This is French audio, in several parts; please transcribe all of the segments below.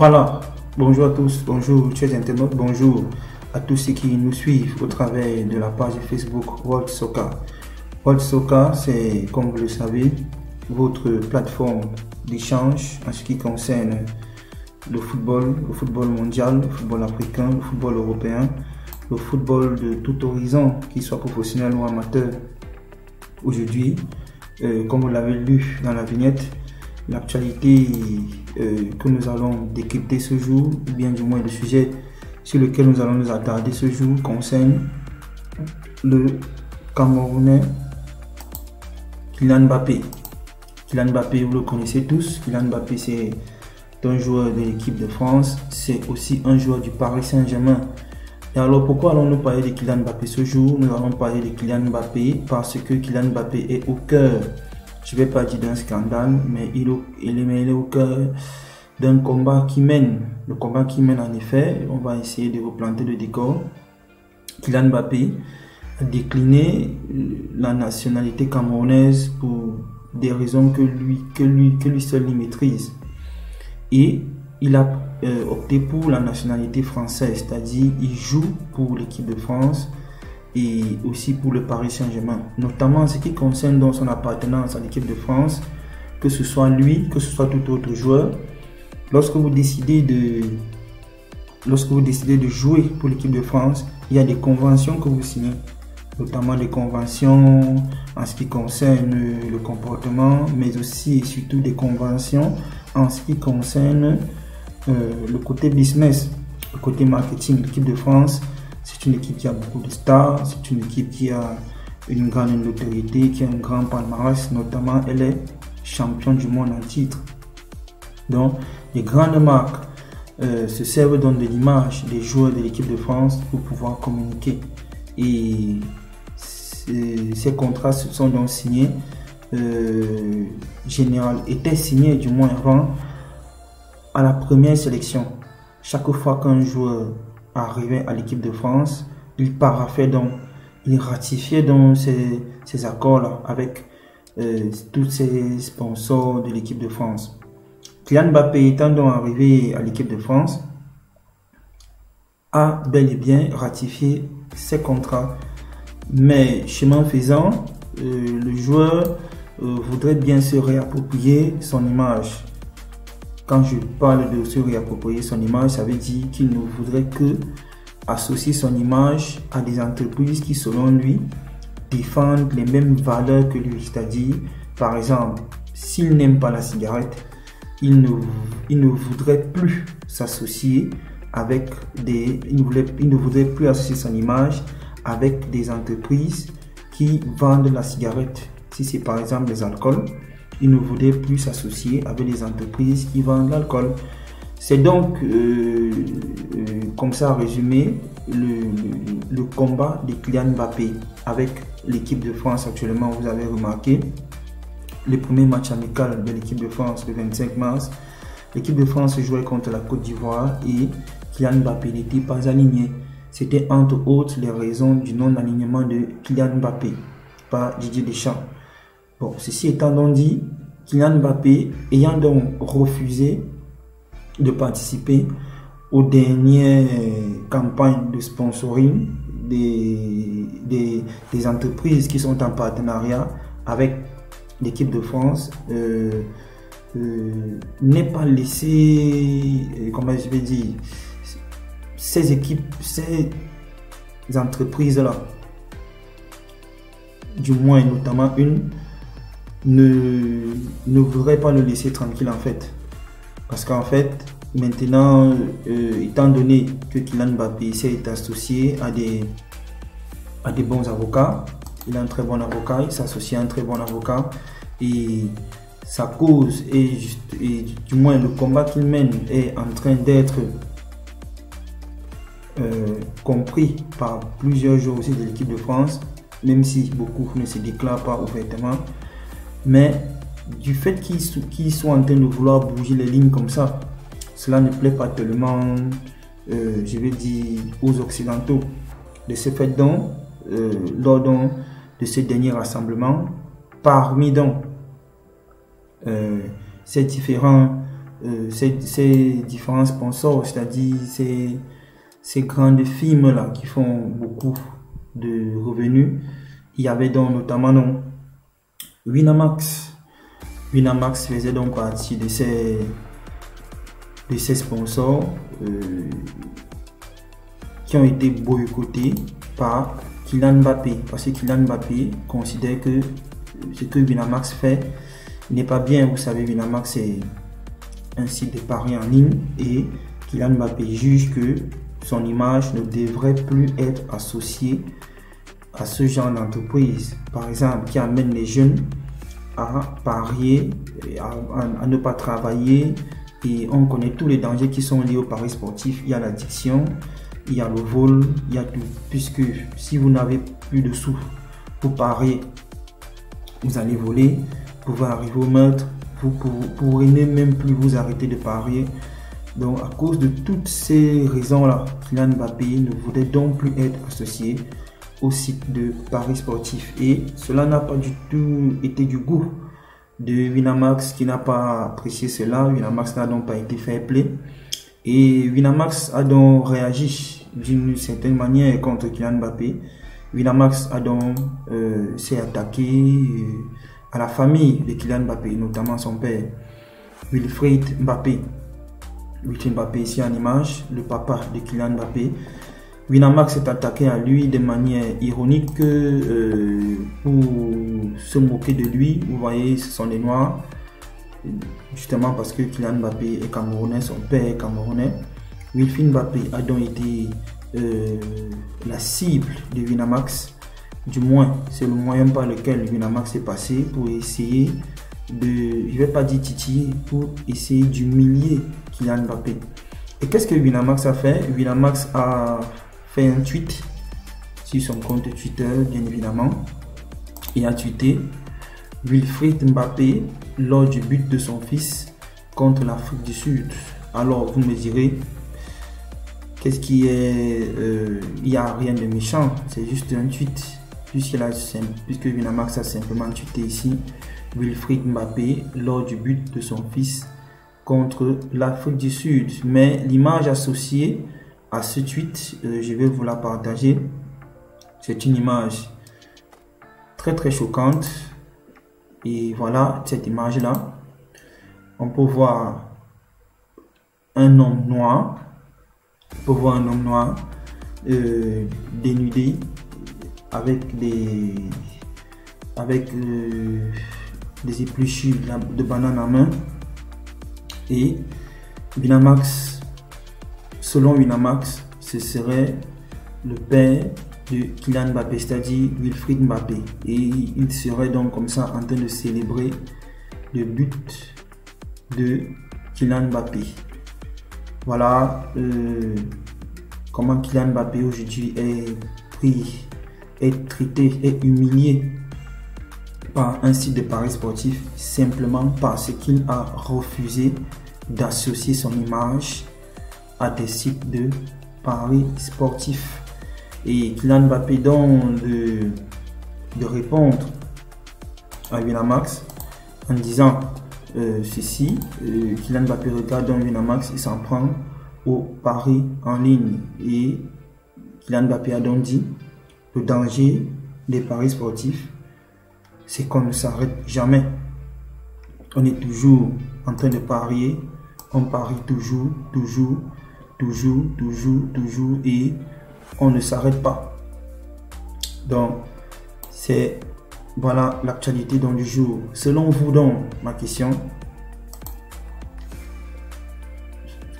Voilà, bonjour à tous, bonjour chers internautes, bonjour à tous ceux qui nous suivent au travers de la page Facebook World Soccer. World Soccer, c'est, comme vous le savez, votre plateforme d'échange en ce qui concerne le football mondial, le football africain, le football européen, le football de tout horizon, qu'il soit professionnel ou amateur. Aujourd'hui, comme vous l'avez lu dans la vignette, l'actualité que nous allons décrypter ce jour, ou bien du moins le sujet sur lequel nous allons nous attarder ce jour, concerne le Camerounais Kylian Mbappé. Kylian Mbappé, vous le connaissez tous. Kylian Mbappé, c'est un joueur de l'équipe de France, c'est aussi un joueur du Paris Saint-Germain. Et alors pourquoi allons-nous parler de Kylian Mbappé ce jour? Nous allons parler de Kylian Mbappé parce que Kylian Mbappé est au cœur, je ne vais pas dire d'un scandale, mais il est au cœur d'un combat qui mène. Le combat qui mène en effet, on va essayer de replanter le décor. Kylian Mbappé a décliné la nationalité camerounaise pour des raisons que lui seul il maîtrise. Et il a opté pour la nationalité française, c'est-à-dire il joue pour l'équipe de France et aussi pour le Paris Saint-Germain, notamment en ce qui concerne dans son appartenance à l'équipe de France, que ce soit lui, que ce soit tout autre joueur. Lorsque vous décidez de jouer pour l'équipe de France, il y a des conventions que vous signez, notamment des conventions en ce qui concerne le comportement, mais aussi et surtout des conventions en ce qui concerne le côté business, le côté marketing. L'équipe de France, c'est une équipe qui a beaucoup de stars, c'est une équipe qui a une grande notoriété, qui a un grand palmarès, notamment elle est championne du monde en titre. Donc les grandes marques se servent donc de l'image des joueurs de l'équipe de France pour pouvoir communiquer. Et ces contrats sont donc signés, étaient signés du moins avant à la première sélection. Chaque fois qu'un joueur arrivait à l'équipe de France, il ratifiait donc ces accords-là avec tous ces sponsors de l'équipe de France. Kylian Mbappé étant donc arrivé à l'équipe de France, a bel et bien ratifié ces contrats. Mais chemin faisant, le joueur voudrait bien se réapproprier son image. Quand je parle de se réapproprier son image, ça veut dire qu'il ne voudrait que associer son image à des entreprises qui, selon lui, défendent les mêmes valeurs que lui. C'est-à-dire, par exemple, s'il n'aime pas la cigarette, il ne voudrait plus s'associer avec il ne voudrait plus associer son image avec des entreprises qui vendent la cigarette. Si c'est par exemple des alcools, il ne voudrait plus s'associer avec des entreprises qui vendent l'alcool. C'est donc, comme ça résumé, le combat de Kylian Mbappé avec l'équipe de France actuellement. Vous avez remarqué le premier match amical de l'équipe de France le 25 mars. L'équipe de France jouait contre la Côte d'Ivoire et Kylian Mbappé n'était pas aligné. C'était entre autres les raisons du non-alignement de Kylian Mbappé par Didier Deschamps. Bon, ceci étant donc dit, Kylian Mbappé ayant donc refusé de participer aux dernières campagnes de sponsoring des entreprises qui sont en partenariat avec l'équipe de France, n'est pas laissé, comment je vais dire, ces entreprises-là, du moins notamment une, ne voudrait pas le laisser tranquille en fait. Parce qu'en fait, maintenant, étant donné que Kylian Mbappé s'est associé à des bons avocats, il a un très bon avocat, il s'associe à un très bon avocat, et sa cause, et du moins le combat qu'il mène est en train d'être compris par plusieurs joueurs aussi de l'équipe de France, même si beaucoup ne se déclarent pas ouvertement. Mais du fait qu'ils sont en train de vouloir bouger les lignes comme ça, cela ne plaît pas tellement, je vais dire, aux Occidentaux. De ce fait donc, lors de ce dernier rassemblement, parmi donc ces différents ces différents sponsors, c'est-à-dire ces grandes firmes-là qui font beaucoup de revenus. Il y avait donc notamment Winamax. Winamax faisait donc partie de ces sponsors qui ont été boycottés par Kylian Mbappé, parce que Kylian Mbappé considère que ce que Winamax fait n'est pas bien. Vous savez, Winamax est un site de paris en ligne et Kylian Mbappé juge que son image ne devrait plus être associée à ce genre d'entreprise, par exemple, qui amène les jeunes à parier, à ne pas travailler. Et on connaît tous les dangers qui sont liés au paris sportif. Il y a l'addiction, il y a le vol, il y a tout. Puisque si vous n'avez plus de sous pour parier, vous allez voler, vous pouvez arriver au meurtre, vous pourrez même plus vous arrêter de parier. Donc à cause de toutes ces raisons-là, Kylian Mbappé ne voudrait donc plus être associé au site de paris sportif. Et cela n'a pas du tout été du goût de Winamax, qui n'a pas apprécié cela. Winamax n'a donc pas été fair play. Et Winamax a donc réagi d'une certaine manière contre Kylian Mbappé. Winamax a donc s'est attaqué à la famille de Kylian Mbappé, notamment son père, Wilfried Mbappé. Wilfried Mbappé ici en image, le papa de Kylian Mbappé. Winamax s'est attaqué à lui de manière ironique pour se moquer de lui. Vous voyez, ce sont les Noirs, justement parce que Kylian Mbappé est camerounais, son père est camerounais. Wilfried Mbappé a donc été la cible de Winamax. Du moins, c'est le moyen par lequel Winamax est passé pour essayer de, je ne vais pas dire titiller, pour essayer d'humilier Kylian Mbappé. Et qu'est-ce que Winamax a fait? Winamax a fait un tweet sur son compte Twitter, bien évidemment, et a tweeté: Wilfried Mbappé lors du but de son fils contre l'Afrique du Sud. Alors vous me direz, qu'est-ce qui est... il n'y a rien de méchant, c'est juste un tweet, puisque Winamax a simplement tweeté ici: Wilfried Mbappé lors du but de son fils contre l'Afrique du Sud. Mais l'image associée à ce tweet, je vais vous la partager. C'est une image très très choquante. Et voilà cette image là. On peut voir un homme noir. On peut voir un homme noir dénudé avec des épluchures de bananes en main. Et Winamax, selon Winamax, ce serait le père de Kylian Mbappé, c'est-à-dire Wilfried Mbappé. Et il serait donc comme ça en train de célébrer le but de Kylian Mbappé. Voilà comment Kylian Mbappé aujourd'hui est traité, est humilié par un site de paris sportif simplement parce qu'il a refusé d'associer son image à des sites de paris sportifs. Et Kylian Mbappé donc de répondre à Winamax en disant ceci: Kylian Mbappé regarde dans Winamax, il s'en prend au paris en ligne. Et Kylian Mbappé a donc dit: le danger des paris sportifs, c'est qu'on ne s'arrête jamais. On est toujours en train de parier, on parie toujours, et on ne s'arrête pas. Donc, c'est voilà l'actualité du jour. Selon vous donc, ma question,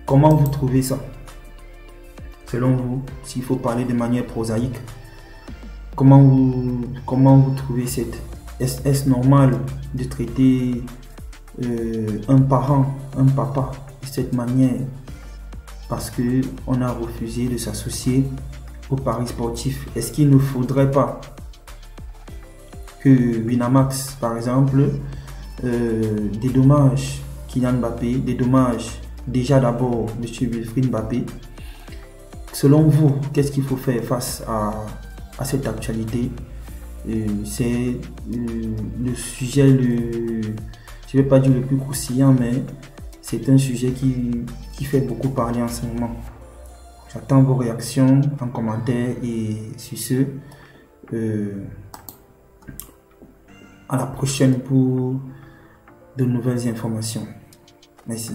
comment vous trouvez ça? Selon vous, s'il faut parler de manière prosaïque, comment vous trouvez cette... Est-ce normal de traiter un parent, un papa de cette manière parce qu'on a refusé de s'associer au paris sportif? Est-ce qu'il ne faudrait pas que Winamax, par exemple, dédommage Kylian Mbappé, dédommage déjà d'abord M. Wilfried Mbappé? Selon vous, qu'est-ce qu'il faut faire face à cette actualité? C'est le sujet, je ne vais pas dire le plus croustillant, mais c'est un sujet qui fait beaucoup parler en ce moment. J'attends vos réactions en commentaire et sur ce, à la prochaine pour de nouvelles informations. Merci.